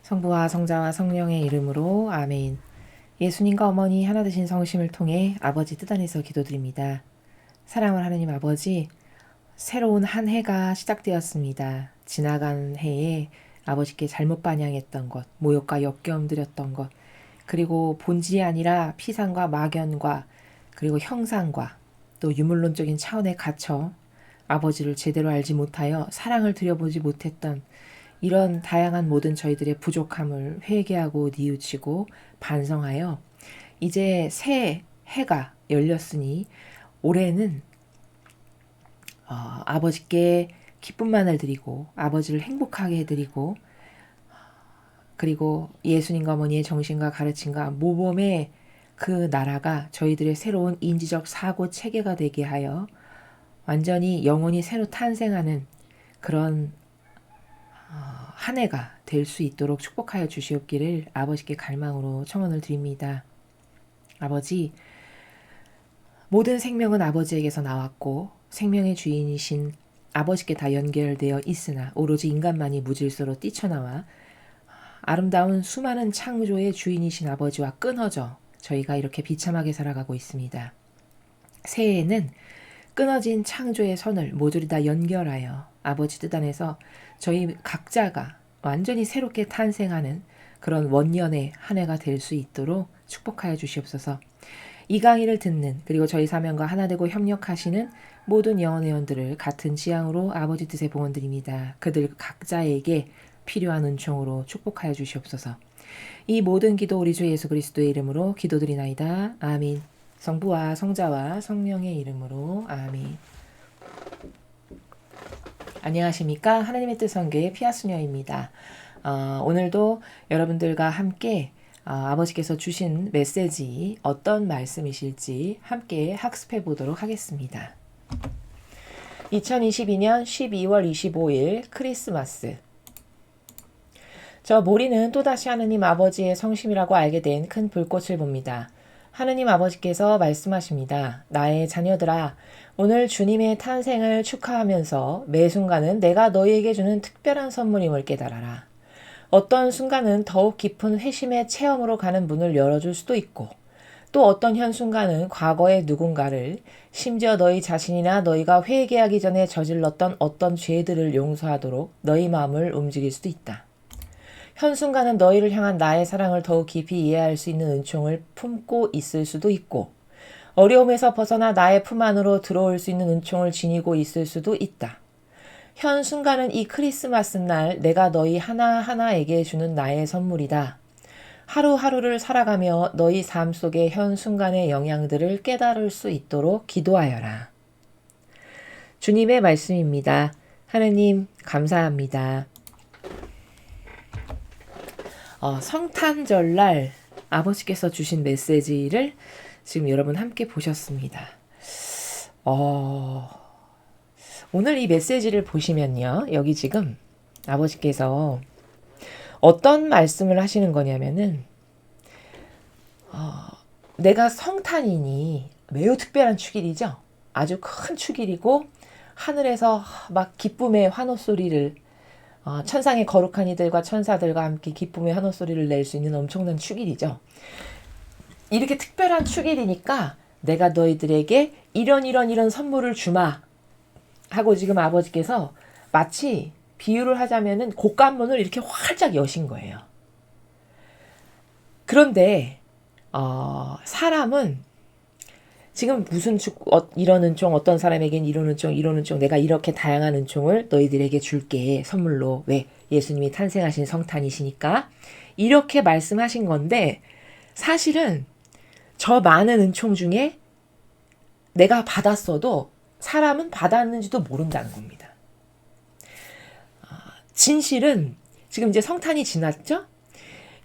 성부와 성자와 성령의 이름으로 아멘. 예수님과 어머니 하나 되신 성심을 통해 아버지 뜻 안에서 기도드립니다. 사랑하는 하나님 아버지, 새로운 한 해가 시작되었습니다. 지나간 해에 아버지께 잘못 반영했던 것, 모욕과 역겨움 드렸던 것, 그리고 본질이 아니라 피상과 막연과 그리고 형상과 또 유물론적인 차원에 갇혀 아버지를 제대로 알지 못하여 사랑을 드려보지 못했던 이런 다양한 모든 저희들의 부족함을 회개하고 뉘우치고 반성하여 이제 새 해가 열렸으니 올해는 아버지께 기쁨만을 드리고 아버지를 행복하게 해드리고 그리고 예수님과 어머니의 정신과 가르침과 모범의 그 나라가 저희들의 새로운 인지적 사고 체계가 되게 하여 완전히 영혼이 새로 탄생하는 그런 한 해가 될 수 있도록 축복하여 주시옵기를 아버지께 갈망으로 청원을 드립니다. 아버지, 모든 생명은 아버지에게서 나왔고 생명의 주인이신 아버지께 다 연결되어 있으나 오로지 인간만이 무질서로 뛰쳐나와 아름다운 수많은 창조의 주인이신 아버지와 끊어져 저희가 이렇게 비참하게 살아가고 있습니다. 새해에는 끊어진 창조의 선을 모조리 다 연결하여 아버지 뜻 안에서 저희 각자가 완전히 새롭게 탄생하는 그런 원년의 한 해가 될 수 있도록 축복하여 주시옵소서. 이 강의를 듣는 그리고 저희 사명과 하나 되고 협력하시는 모든 영혼 회원들을 같은 지향으로 아버지 뜻에 봉헌드립니다. 그들 각자에게 필요한 은총으로 축복하여 주시옵소서. 이 모든 기도 우리 주 예수 그리스도의 이름으로 기도드리나이다. 아멘. 성부와 성자와 성령의 이름으로 아멘. 안녕하십니까? 하나님의 뜻 선교의 피아수녀입니다. 오늘도 여러분들과 함께 아버지께서 주신 메시지 어떤 말씀이실지 함께 학습해 보도록 하겠습니다. 2022년 12월 25일 크리스마스. 저 모리는 또다시 하느님 아버지의 성심이라고 알게 된 큰 불꽃을 봅니다. 하느님 아버지께서 말씀하십니다. 나의 자녀들아, 오늘 주님의 탄생을 축하하면서 매 순간은 내가 너희에게 주는 특별한 선물임을 깨달아라. 어떤 순간은 더욱 깊은 회심의 체험으로 가는 문을 열어줄 수도 있고 또 어떤 현 순간은 과거의 누군가를 심지어 너희 자신이나 너희가 회개하기 전에 저질렀던 어떤 죄들을 용서하도록 너희 마음을 움직일 수도 있다. 현 순간은 너희를 향한 나의 사랑을 더욱 깊이 이해할 수 있는 은총을 품고 있을 수도 있고 어려움에서 벗어나 나의 품 안으로 들어올 수 있는 은총을 지니고 있을 수도 있다. 현 순간은 이 크리스마스 날 내가 너희 하나하나에게 주는 나의 선물이다. 하루하루를 살아가며 너희 삶 속의 현 순간의 영향들을 깨달을 수 있도록 기도하여라. 주님의 말씀입니다. 하느님 감사합니다. 성탄절날 아버지께서 주신 메시지를 지금 여러분 함께 보셨습니다. 오늘 이 메시지를 보시면요. 여기 지금 아버지께서 어떤 말씀을 하시는 거냐면은 내가 성탄이니 매우 특별한 축일이죠. 아주 큰 축일이고 하늘에서 막 기쁨의 환호소리를 천상의 거룩한 이들과 천사들과 함께 기쁨의 환호소리를 낼 수 있는 엄청난 축일이죠. 이렇게 특별한 축일이니까 내가 너희들에게 이런 선물을 주마 하고 지금 아버지께서 마치 비유를 하자면은 곡간문을 이렇게 활짝 여신 거예요. 그런데 사람은 지금 무슨 이런 은총, 어떤 사람에겐 이런 은총, 내가 이렇게 다양한 은총을 너희들에게 줄게, 선물로. 왜? 예수님이 탄생하신 성탄이시니까. 이렇게 말씀하신 건데, 사실은 저 많은 은총 중에 내가 받았어도 사람은 받았는지도 모른다는 겁니다. 진실은 지금 이제 성탄이 지났죠?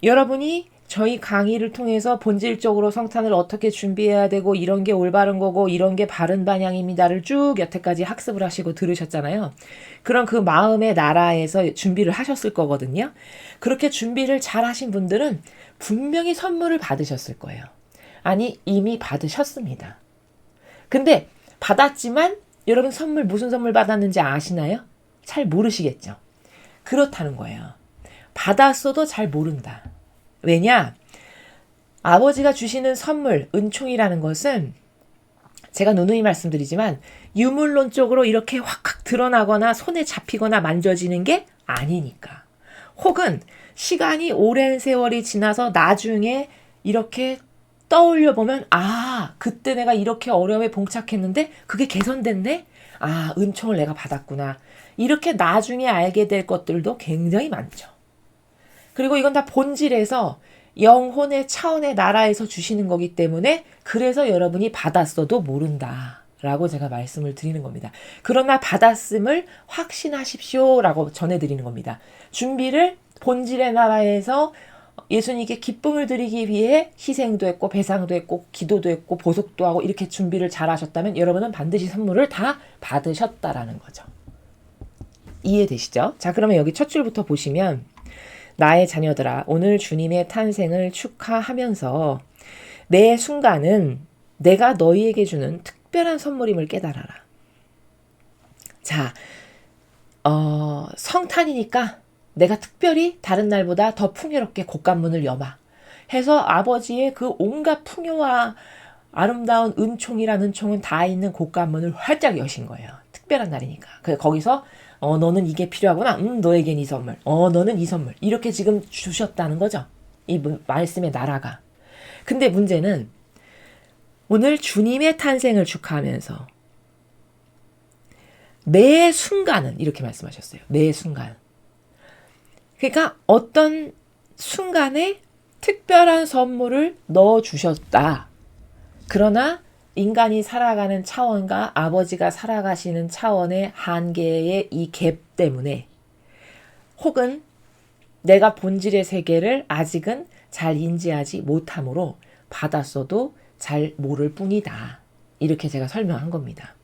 여러분이 저희 강의를 통해서 본질적으로 성탄을 어떻게 준비해야 되고 이런 게 올바른 거고 이런 게 바른 방향입니다를 쭉 여태까지 학습을 하시고 들으셨잖아요. 그럼 그 마음의 나라에서 준비를 하셨을 거거든요. 그렇게 준비를 잘 하신 분들은 분명히 선물을 받으셨을 거예요. 아니, 이미 받으셨습니다. 근데 받았지만 여러분 무슨 선물 받았는지 아시나요? 잘 모르시겠죠. 그렇다는 거예요. 받았어도 잘 모른다. 왜냐? 아버지가 주시는 선물, 은총이라는 것은 제가 누누이 말씀드리지만 유물론적으로 이렇게 확확 드러나거나 손에 잡히거나 만져지는 게 아니니까. 혹은 시간이 오랜 세월이 지나서 나중에 이렇게 떠올려 보면 그때 내가 이렇게 어려움에 봉착했는데 그게 개선됐네? 은총을 내가 받았구나. 이렇게 나중에 알게 될 것들도 굉장히 많죠. 그리고 이건 다 본질에서 영혼의 차원의 나라에서 주시는 거기 때문에 그래서 여러분이 받았어도 모른다 라고 제가 말씀을 드리는 겁니다. 그러나 받았음을 확신하십시오 라고 전해드리는 겁니다. 준비를 본질의 나라에서 예수님께 기쁨을 드리기 위해 희생도 했고 배상도 했고 기도도 했고 보석도 하고 이렇게 준비를 잘 하셨다면 여러분은 반드시 선물을 다 받으셨다라는 거죠. 이해되시죠? 자, 그러면 여기 첫 줄부터 보시면 나의 자녀들아 오늘 주님의 탄생을 축하하면서 매 순간은 내가 너희에게 주는 특별한 선물임을 깨달아라. 자, 성탄이니까 내가 특별히 다른 날보다 더 풍요롭게 곶감문을 여마 해서 아버지의 그 온갖 풍요와 아름다운 은총이라는 은총은 다 있는 곶감문을 활짝 여신 거예요. 특별한 날이니까. 거기서 너는 이게 필요하구나. 너에겐 이 선물. 너는 이 선물. 이렇게 지금 주셨다는 거죠. 이 말씀의 나라가. 근데 문제는 오늘 주님의 탄생을 축하하면서 매 순간은 이렇게 말씀하셨어요. 매 순간. 그러니까 어떤 순간에 특별한 선물을 넣어주셨다. 그러나 인간이 살아가는 차원과 아버지가 살아가시는 차원의 한계의 이 갭 때문에 혹은 내가 본질의 세계를 아직은 잘 인지하지 못함으로 받았어도 잘 모를 뿐이다. 이렇게 제가 설명한 겁니다.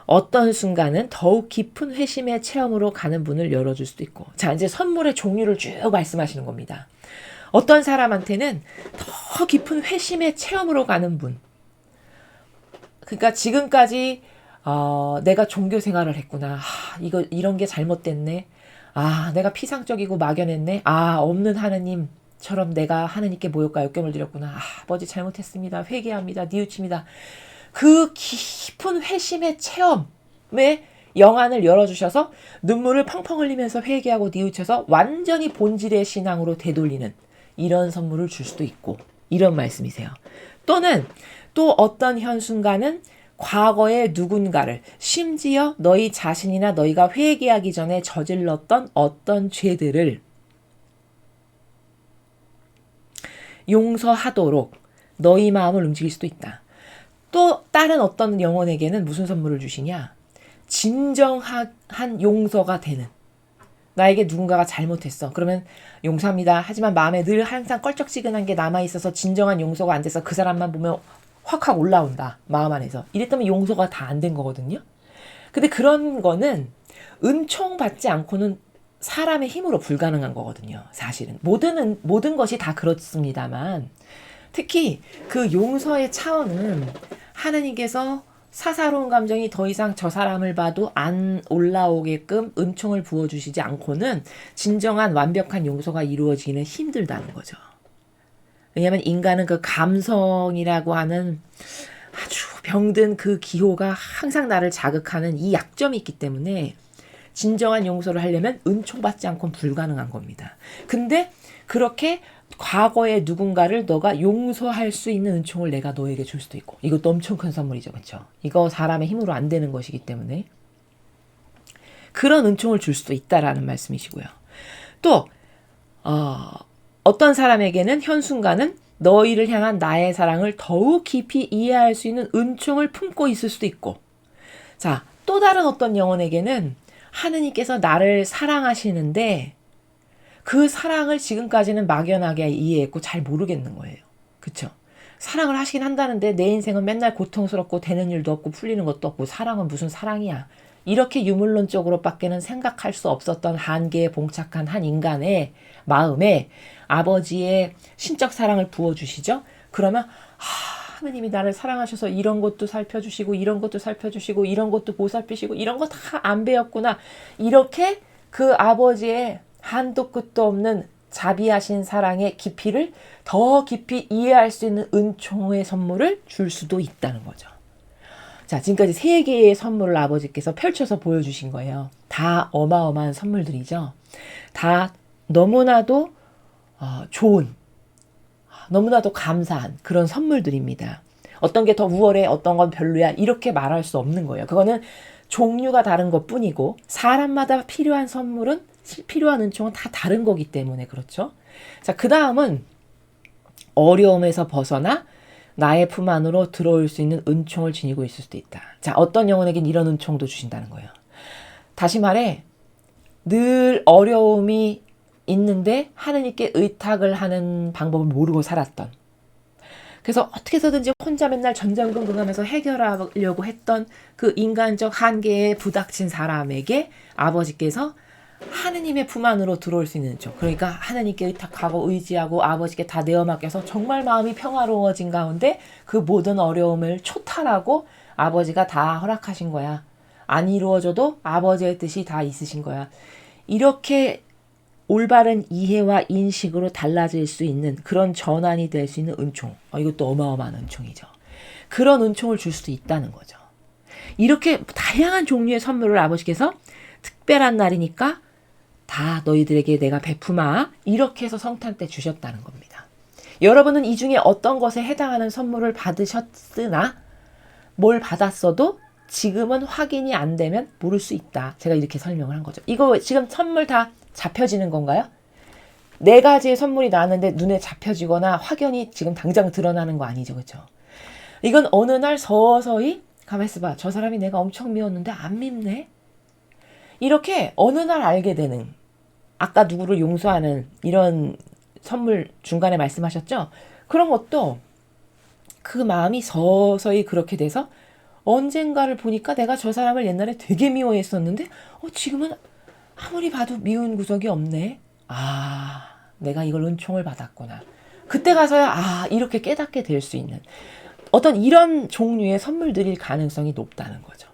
어떤 순간은 더욱 깊은 회심의 체험으로 가는 문을 열어줄 수도 있고. 자, 이제 선물의 종류를 쭉 말씀하시는 겁니다. 어떤 사람한테는 더 깊은 회심의 체험으로 가는 문. 그러니까 지금까지 내가 종교 생활을 했구나. 이런 게 잘못됐네. 내가 피상적이고 막연했네. 없는 하느님처럼 내가 하느님께 모욕과 역경을 드렸구나. 아버지 잘못했습니다. 회개합니다. 뉘우칩니다. 그 깊은 회심의 체험에 영안을 열어주셔서 눈물을 펑펑 흘리면서 회개하고 뉘우쳐서 완전히 본질의 신앙으로 되돌리는 이런 선물을 줄 수도 있고 이런 말씀이세요. 또는 또 어떤 현순간은 과거의 누군가를 심지어 너희 자신이나 너희가 회개하기 전에 저질렀던 어떤 죄들을 용서하도록 너희 마음을 움직일 수도 있다. 또 다른 어떤 영혼에게는 무슨 선물을 주시냐? 진정한 용서가 되는. 나에게 누군가가 잘못했어. 그러면 용서합니다. 하지만 마음에 늘 항상 껄쩍지근한 게 남아있어서 진정한 용서가 안 돼서 그 사람만 보면 확확 올라온다. 마음 안에서. 이랬다면 용서가 다 안 된 거거든요. 근데 그런 거는 은총 받지 않고는 사람의 힘으로 불가능한 거거든요. 사실은. 모든 것이 다 그렇습니다만 특히 그 용서의 차원은 하느님께서 사사로운 감정이 더 이상 저 사람을 봐도 안 올라오게끔 은총을 부어주시지 않고는 진정한 완벽한 용서가 이루어지기는 힘들다는 거죠. 왜냐하면 인간은 그 감성이라고 하는 아주 병든 그 기호가 항상 나를 자극하는 이 약점이 있기 때문에 진정한 용서를 하려면 은총받지 않고는 불가능한 겁니다. 근데 그렇게 과거의 누군가를 너가 용서할 수 있는 은총을 내가 너에게 줄 수도 있고 이것도 엄청 큰 선물이죠. 그렇죠? 이거 사람의 힘으로 안 되는 것이기 때문에 그런 은총을 줄 수도 있다라는 말씀이시고요. 또 어떤 사람에게는 현순간은 너희를 향한 나의 사랑을 더욱 깊이 이해할 수 있는 은총을 품고 있을 수도 있고 자, 또 다른 어떤 영혼에게는 하느님께서 나를 사랑하시는데 그 사랑을 지금까지는 막연하게 이해했고 잘 모르겠는 거예요. 그쵸? 사랑을 하시긴 한다는데 내 인생은 맨날 고통스럽고 되는 일도 없고 풀리는 것도 없고 사랑은 무슨 사랑이야. 이렇게 유물론적으로 밖에는 생각할 수 없었던 한계에 봉착한 한 인간의 마음에 아버지의 신적 사랑을 부어주시죠. 그러면 하느님이 나를 사랑하셔서 이런 것도 살펴주시고 이런 것도 살펴주시고 이런 것도 보살피시고 이런 거 다 안 배웠구나. 이렇게 그 아버지의 한도 끝도 없는 자비하신 사랑의 깊이를 더 깊이 이해할 수 있는 은총의 선물을 줄 수도 있다는 거죠. 자, 지금까지 3개의 선물을 아버지께서 펼쳐서 보여주신 거예요. 다 어마어마한 선물들이죠. 다 너무나도 좋은, 너무나도 감사한 그런 선물들입니다. 어떤 게 더 우월해, 어떤 건 별로야, 이렇게 말할 수 없는 거예요. 그거는 종류가 다른 것 뿐이고, 사람마다 필요한 선물은, 필요한 은총은 다 다른 거기 때문에 그렇죠. 자, 그 다음은 어려움에서 벗어나 나의 품 안으로 들어올 수 있는 은총을 지니고 있을 수도 있다. 자, 어떤 영혼에겐 이런 은총도 주신다는 거예요. 다시 말해, 늘 어려움이 있는데 하느님께 의탁을 하는 방법을 모르고 살았던, 그래서 어떻게 해서든지 혼자 맨날 전전긍긍하면서 해결하려고 했던 그 인간적 한계에 부닥친 사람에게 아버지께서 하느님의 품 안으로 들어올 수 있는 쪽, 그러니까 하느님께 의탁하고 의지하고 아버지께 다 내어 맡겨서 정말 마음이 평화로워진 가운데 그 모든 어려움을 초탈하고 아버지가 다 허락하신 거야. 안 이루어져도 아버지의 뜻이 다 있으신 거야. 이렇게 올바른 이해와 인식으로 달라질 수 있는 그런 전환이 될 수 있는 은총. 이것도 어마어마한 은총이죠. 그런 은총을 줄 수도 있다는 거죠. 이렇게 다양한 종류의 선물을 아버지께서 특별한 날이니까 다 너희들에게 내가 베푸마, 이렇게 해서 성탄 때 주셨다는 겁니다. 여러분은 이 중에 어떤 것에 해당하는 선물을 받으셨으나 뭘 받았어도 지금은 확인이 안 되면 모를 수 있다. 제가 이렇게 설명을 한 거죠. 이거 지금 선물 다 잡혀지는 건가요? 4가지의 선물이 나왔는데 눈에 잡혀지거나 확연히 지금 당장 드러나는 거 아니죠. 그렇죠? 이건 어느 날 서서히 가만히 있어봐. 저 사람이 내가 엄청 미웠는데 안 밉네. 이렇게 어느 날 알게 되는, 아까 누구를 용서하는 이런 선물 중간에 말씀하셨죠? 그런 것도 그 마음이 서서히 그렇게 돼서 언젠가를 보니까 내가 저 사람을 옛날에 되게 미워했었는데 지금은 아무리 봐도 미운 구석이 없네. 내가 이걸 은총을 받았구나. 그때 가서야 이렇게 깨닫게 될 수 있는 어떤 이런 종류의 선물들일 가능성이 높다는 거죠.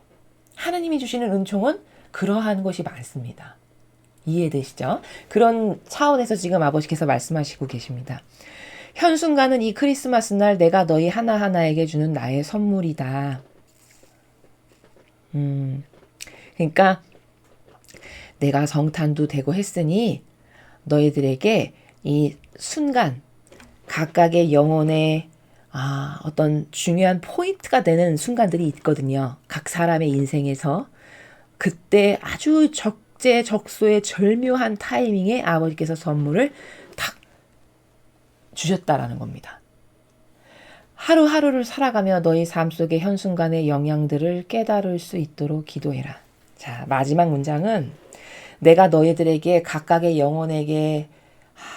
하느님이 주시는 은총은 그러한 것이 많습니다. 이해되시죠? 그런 차원에서 지금 아버지께서 말씀하시고 계십니다. 현순간은 이 크리스마스 날 내가 너희 하나하나에게 주는 나의 선물이다. 그러니까 내가 성탄도 되고 했으니 너희들에게 이 순간 각각의 영혼의 어떤 중요한 포인트가 되는 순간들이 있거든요. 각 사람의 인생에서 그때 아주 적재적소의 절묘한 타이밍에 아버지께서 선물을 탁 주셨다라는 겁니다. 하루하루를 살아가며 너희 삶 속의 현순간의 영향들을 깨달을 수 있도록 기도해라. 자, 마지막 문장은 내가 너희들에게 각각의 영혼에게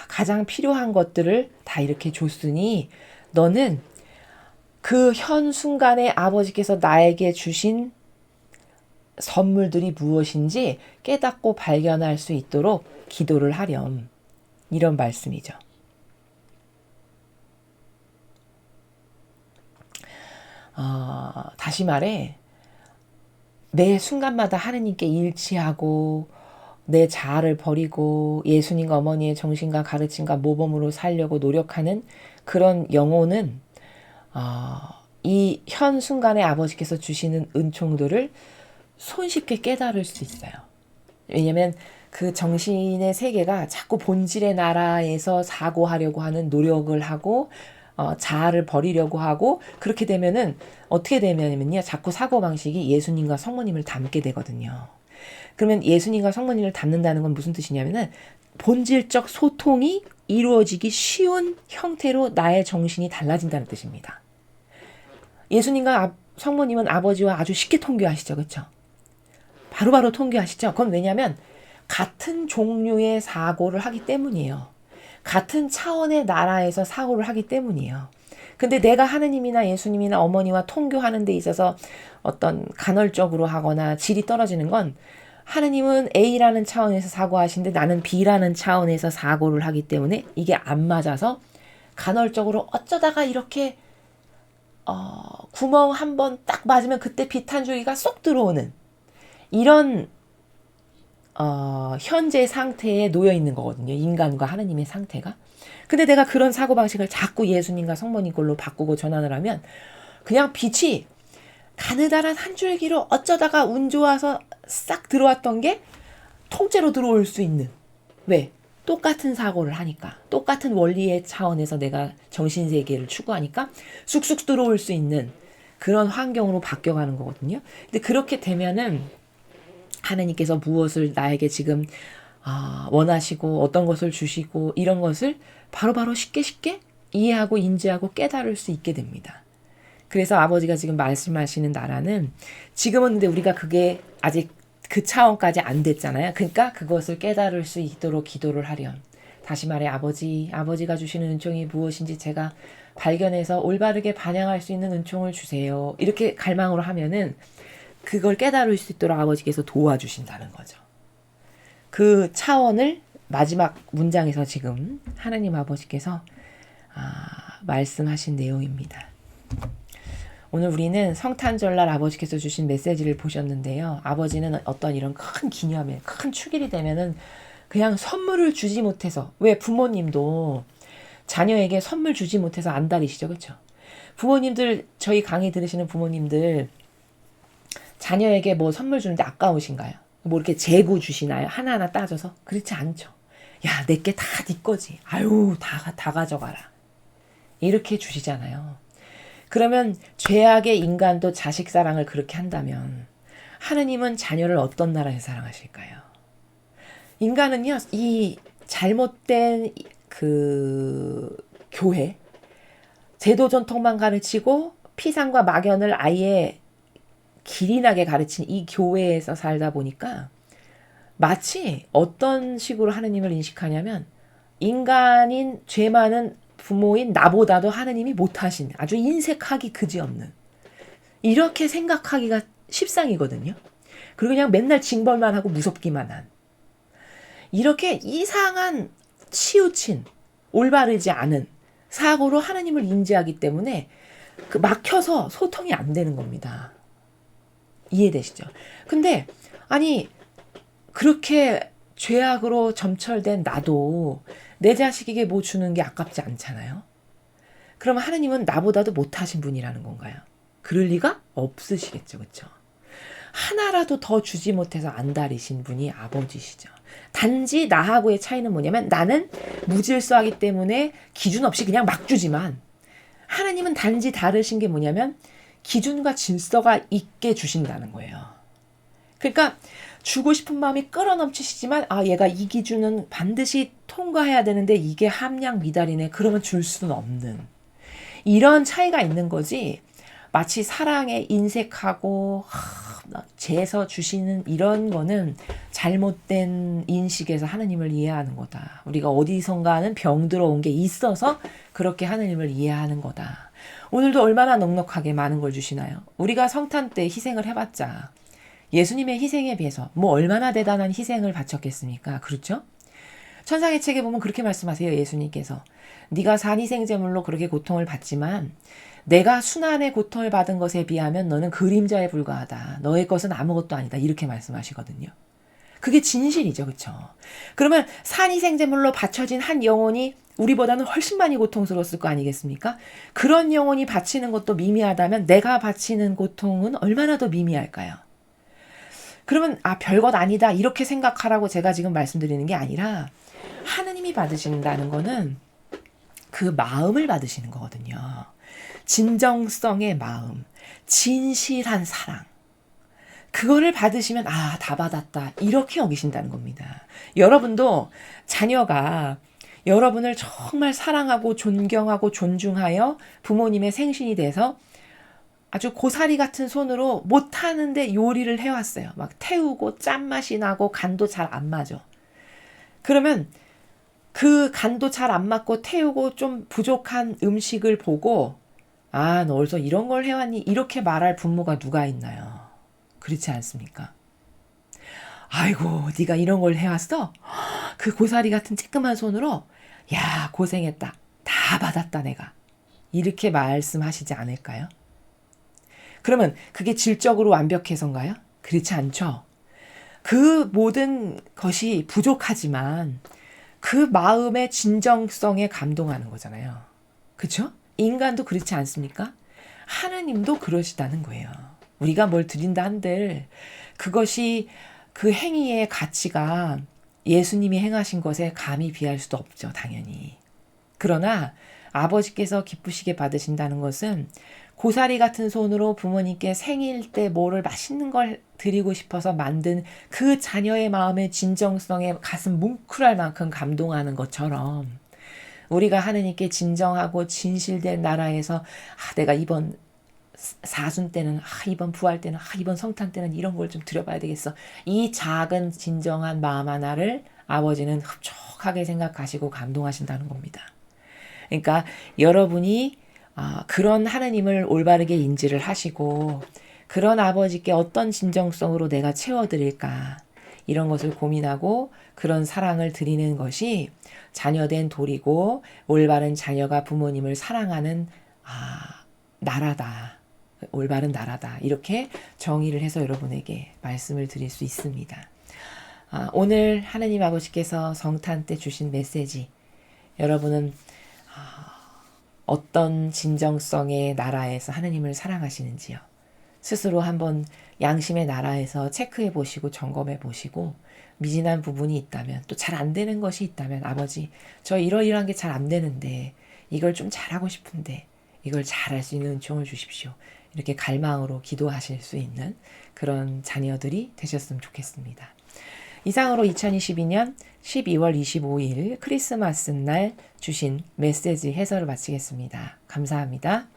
가장 필요한 것들을 다 이렇게 줬으니 너는 그 현순간에 아버지께서 나에게 주신 선물들이 무엇인지 깨닫고 발견할 수 있도록 기도를 하렴. 이런 말씀이죠. 다시 말해, 매 순간마다 하느님께 일치하고 내 자아를 버리고 예수님과 어머니의 정신과 가르침과 모범으로 살려고 노력하는 그런 영혼은 이 현 순간에 아버지께서 주시는 은총들을 손쉽게 깨달을 수 있어요. 왜냐하면 그 정신의 세계가 자꾸 본질의 나라에서 사고하려고 하는 노력을 하고 자아를 버리려고 하고, 그렇게 되면은 어떻게 되냐면요, 자꾸 사고방식이 예수님과 성모님을 닮게 되거든요. 그러면 예수님과 성모님을 닮는다는 건 무슨 뜻이냐면은 본질적 소통이 이루어지기 쉬운 형태로 나의 정신이 달라진다는 뜻입니다. 예수님과 성모님은 아버지와 아주 쉽게 통교하시죠. 그렇죠? 바로바로 통교하시죠. 그건 왜냐하면 같은 종류의 사고를 하기 때문이에요. 같은 차원의 나라에서 사고를 하기 때문이에요. 근데 내가 하느님이나 예수님이나 어머니와 통교하는 데 있어서 어떤 간헐적으로 하거나 질이 떨어지는 건, 하느님은 A라는 차원에서 사고하시는데 나는 B라는 차원에서 사고를 하기 때문에 이게 안 맞아서 간헐적으로 어쩌다가 이렇게 구멍 한 번 딱 맞으면 그때 빛 한 줄기가 쏙 들어오는 이런 현재 상태에 놓여 있는 거거든요. 인간과 하느님의 상태가. 근데 내가 그런 사고방식을 자꾸 예수님과 성모님 걸로 바꾸고 전환을 하면 그냥 빛이 가느다란 한 줄기로 어쩌다가 운 좋아서 싹 들어왔던 게 통째로 들어올 수 있는. 왜? 똑같은 사고를 하니까. 똑같은 원리의 차원에서 내가 정신세계를 추구하니까 쑥쑥 들어올 수 있는 그런 환경으로 바뀌어가는 거거든요. 근데 그렇게 되면은 하느님께서 무엇을 나에게 지금 원하시고 어떤 것을 주시고 이런 것을 바로바로 쉽게 이해하고 인지하고 깨달을 수 있게 됩니다. 그래서 아버지가 지금 말씀하시는 나라는 지금은 근데 우리가 그게 아직 그 차원까지 안 됐잖아요. 그러니까 그것을 깨달을 수 있도록 기도를 하렴. 다시 말해 아버지가 주시는 은총이 무엇인지 제가 발견해서 올바르게 반영할 수 있는 은총을 주세요. 이렇게 갈망으로 하면은 그걸 깨달을 수 있도록 아버지께서 도와주신다는 거죠. 그 차원을 마지막 문장에서 지금 하나님 아버지께서 말씀하신 내용입니다. 오늘 우리는 성탄절날 아버지께서 주신 메시지를 보셨는데요. 아버지는 어떤 이런 큰 기념일, 큰 축일이 되면은 그냥 선물을 주지 못해서, 왜 부모님도 자녀에게 선물 주지 못해서 안달이시죠, 그렇죠? 부모님들, 저희 강의 들으시는 부모님들 자녀에게 뭐 선물 주는데 아까우신가요? 뭐 이렇게 재고 주시나요? 하나하나 따져서? 그렇지 않죠. 야, 내게 다 네 거지. 아유, 다 가져가라. 이렇게 주시잖아요. 그러면 죄악의 인간도 자식 사랑을 그렇게 한다면 하느님은 자녀를 어떤 나라에 사랑하실까요? 인간은요, 이 잘못된 그 교회, 제도 전통만 가르치고 피상과 막연을 아예 길이 나게 가르친 이 교회에서 살다 보니까 마치 어떤 식으로 하느님을 인식하냐면 인간인 죄 많은 부모인 나보다도 하느님이 못하신 아주 인색하기 그지없는 이렇게 생각하기가 십상이거든요. 그리고 그냥 맨날 징벌만 하고 무섭기만 한 이렇게 이상한 치우친 올바르지 않은 사고로 하느님을 인지하기 때문에 그 막혀서 소통이 안 되는 겁니다. 이해되시죠? 근데 아니 그렇게 죄악으로 점철된 나도 내 자식에게 뭐 주는 게 아깝지 않잖아요. 그럼 하느님은 나보다도 못하신 분이라는 건가요? 그럴 리가 없으시겠죠. 그렇죠? 하나라도 더 주지 못해서 안달이신 분이 아버지시죠. 단지 나하고의 차이는 뭐냐면 나는 무질서하기 때문에 기준 없이 그냥 막 주지만 하나님은 단지 다르신 게 뭐냐면 기준과 질서가 있게 주신다는 거예요. 그러니까 주고 싶은 마음이 끌어넘치시지만 얘가 이 기준은 반드시 통과해야 되는데 이게 함량 미달이네. 그러면 줄 수는 없는. 이런 차이가 있는 거지. 마치 사랑에 인색하고 재서 주시는 이런 거는 잘못된 인식에서 하느님을 이해하는 거다. 우리가 어디선가는 병 들어온 게 있어서 그렇게 하느님을 이해하는 거다. 오늘도 얼마나 넉넉하게 많은 걸 주시나요? 우리가 성탄 때 희생을 해봤자 예수님의 희생에 비해서 뭐 얼마나 대단한 희생을 바쳤겠습니까? 그렇죠? 천상의 책에 보면 그렇게 말씀하세요. 예수님께서. 네가 산 희생제물로 그렇게 고통을 받지만 내가 순환의 고통을 받은 것에 비하면 너는 그림자에 불과하다. 너의 것은 아무것도 아니다. 이렇게 말씀하시거든요. 그게 진실이죠. 그렇죠? 그러면 산 희생제물로 바쳐진 한 영혼이 우리보다는 훨씬 많이 고통스러웠을 거 아니겠습니까? 그런 영혼이 바치는 것도 미미하다면 내가 바치는 고통은 얼마나 더 미미할까요? 그러면 별것 아니다 이렇게 생각하라고 제가 지금 말씀드리는 게 아니라 하느님이 받으신다는 거는 그 마음을 받으시는 거거든요. 진정성의 마음, 진실한 사랑. 그거를 받으시면 다 받았다 이렇게 여기신다는 겁니다. 여러분도 자녀가 여러분을 정말 사랑하고 존경하고 존중하여 부모님의 생신이 돼서 아주 고사리 같은 손으로 못하는데 요리를 해왔어요. 막 태우고 짠맛이 나고 간도 잘 안 맞아. 그러면 그 간도 잘 안 맞고 태우고 좀 부족한 음식을 보고 너 어디서 이런 걸 해왔니? 이렇게 말할 부모가 누가 있나요? 그렇지 않습니까? 아이고 네가 이런 걸 해왔어? 그 고사리 같은 쬐끄만 손으로 야 고생했다. 다 받았다 내가. 이렇게 말씀하시지 않을까요? 그러면 그게 질적으로 완벽해서인가요? 그렇지 않죠. 그 모든 것이 부족하지만 그 마음의 진정성에 감동하는 거잖아요. 그렇죠? 인간도 그렇지 않습니까? 하느님도 그러시다는 거예요. 우리가 뭘 드린다 한들 그것이 그 행위의 가치가 예수님이 행하신 것에 감히 비할 수도 없죠. 당연히. 그러나 아버지께서 기쁘시게 받으신다는 것은 고사리 같은 손으로 부모님께 생일 때 뭐를 맛있는 걸 드리고 싶어서 만든 그 자녀의 마음의 진정성에 가슴 뭉클할 만큼 감동하는 것처럼 우리가 하느님께 진정하고 진실된 나라에서 내가 이번 사순 때는 이번 부활 때는 이번 성탄 때는 이런 걸 좀 드려봐야 되겠어. 이 작은 진정한 마음 하나를 아버지는 흡족하게 생각하시고 감동하신다는 겁니다. 그러니까 여러분이 그런 하느님을 올바르게 인지를 하시고 그런 아버지께 어떤 진정성으로 내가 채워드릴까 이런 것을 고민하고 그런 사랑을 드리는 것이 자녀된 도리고 올바른 자녀가 부모님을 사랑하는 나라다. 올바른 나라다. 이렇게 정의를 해서 여러분에게 말씀을 드릴 수 있습니다. 오늘 하느님 아버지께서 성탄 때 주신 메시지 여러분은 어떤 진정성의 나라에서 하느님을 사랑하시는지요. 스스로 한번 양심의 나라에서 체크해 보시고 점검해 보시고 미진한 부분이 있다면 또 잘 안 되는 것이 있다면 아버지 저 이러이러한 게 잘 안 되는데 이걸 좀 잘하고 싶은데 이걸 잘할 수 있는 은총을 주십시오. 이렇게 갈망으로 기도하실 수 있는 그런 자녀들이 되셨으면 좋겠습니다. 이상으로 2022년 12월 25일 크리스마스 날 주신 메시지 해설을 마치겠습니다. 감사합니다.